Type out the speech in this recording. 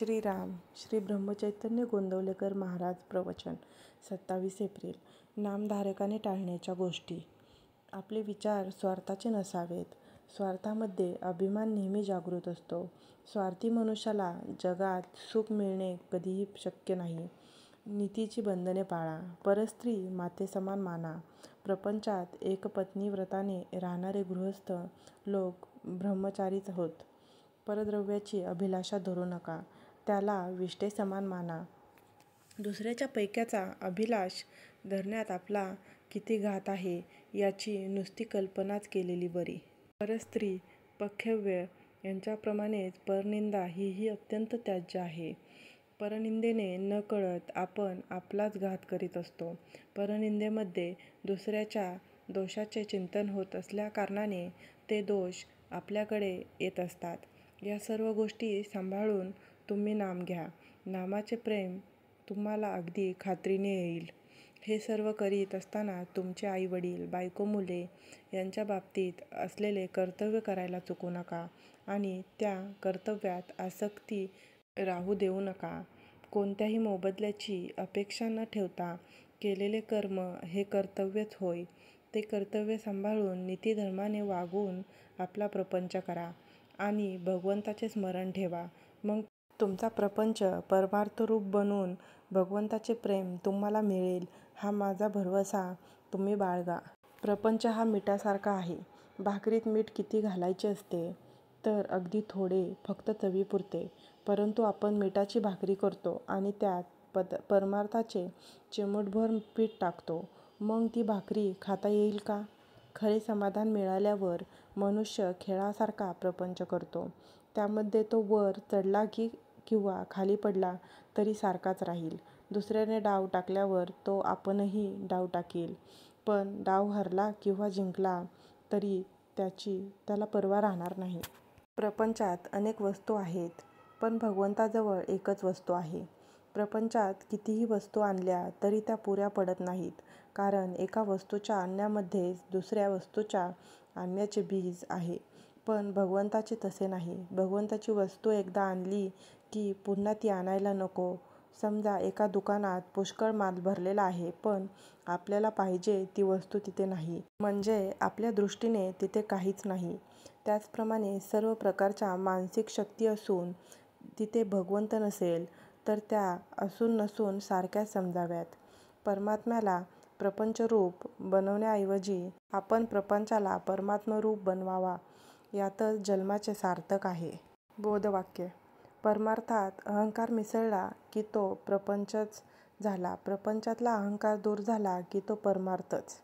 श्रीराम श्री ब्रह्मचैतन्य गोंदवलेकर महाराज प्रवचन 27 एप्रिल. नामधारकाने टाळण्याच्या गोष्टी. आपले विचार स्वार्थाचे नसावेत. स्वार्थामध्ये अभिमान नेहमी जागृत असतो. स्वार्थी मनुष्याला जगात सुख मिळणे कधीही शक्य नाही. नीतीची बंधने पाळा. परस्त्री मातेसमान माना. प्रपंचात एकपत्नी व्रताने राहणारे गृहस्थ लोक ब्रह्मचारीच होत. परद्रव्याची अभिलाषा धरू नका. त्याला विष्ठेसमान माना. दुसऱ्याच्या पैक्याचा अभिलाष धरण्यात आपला किती घात आहे याची नुसती कल्पनाच केलेली बरी. परस्त्री पख्यव्य यांच्याप्रमाणेच परनिंदा हीही अत्यंत त्याज्य आहे. परनिंदेने नकळत आपण आपलाच घात करीत असतो. परनिंदेमध्ये दुसऱ्याच्या दोषाचे चिंतन होत असल्याकारणाने ते दोष आपल्याकडे येत असतात. या सर्व गोष्टी सांभाळून तुम्ही नाम घ्या. नामाचे प्रेम तुम्हाला अगदी खात्रीने येईल. हे सर्व करीत असताना तुमचे आईवडील, बायको, मुले यांच्या बाबतीत असलेले कर्तव्य करायला चुकू नका आणि त्या कर्तव्यात आसक्ती राहू देऊ नका. कोणत्याही मोबदल्याची अपेक्षा न ठेवता केलेले कर्म हे कर्तव्यच होय. ते कर्तव्य सांभाळून नीतिधर्माने वागून आपला प्रपंच करा आणि भगवंताचे स्मरण ठेवा. मग तुमचा प्रपंच परमार्थरूप बनून भगवंताचे प्रेम तुम्हाला मिळेल हा माझा भरवसा तुम्ही बाळगा. प्रपंच हा मिठासारखा आहे. भाकरीत मीठ किती घालायचे असते तर अगदी थोडे, फक्त चवीपुरते. परंतु आपण मिठाची भाकरी करतो आणि त्यात परमार्थाचे चिमूटभर पीठ टाकतो. मग ती भाकरी खाता येईल का? खरे समाधान मिळाल्यावर मनुष्य खेळासारखा प्रपंच करतो. त्यामध्ये तो वर चढला किंवा खाली पडला तरी सारखाच राहील. दुसऱ्याने डाव टाकल्यावर तो आपणही डाव टाकील. पण डाव हरला किंवा जिंकला तरी त्याला पर्वा राहणार नाही. प्रपंचात अनेक वस्तू आहेत पण भगवंताजवळ एकच वस्तू आहे. प्रपंचात कितीही वस्तू आणल्या तरी त्या पुऱ्या पडत नाहीत. कारण एका वस्तूच्या आणण्यामध्येच दुसऱ्या वस्तूच्या आणण्याचे बीज आहे. पण भगवंताचे तसे नाही. भगवंताची वस्तू एकदा आणली की पुन्हा ती आणायला नको. समजा एका दुकानात पुष्कळ माल भरलेला आहे पण आपल्याला पाहिजे ती वस्तू तिथे नाही. म्हणजे आपल्या दृष्टीने तिथे काहीच नाही. त्याचप्रमाणे सर्व प्रकारच्या मानसिक शक्ती असून तिथे भगवंत नसेल तर त्या असून नसून सारख्याच समजाव्यात. परमात्म्याला प्रपंचरूप बनवण्याऐवजी आपण प्रपंचाला परमात्मरूप बनवावा यातच जन्माचे सार्थक आहे. बोधवाक्य. परमार्थात अहंकार मिसळला की तो प्रपंचच झाला. प्रपंचातला अहंकार दूर झाला की तो परमार्थच.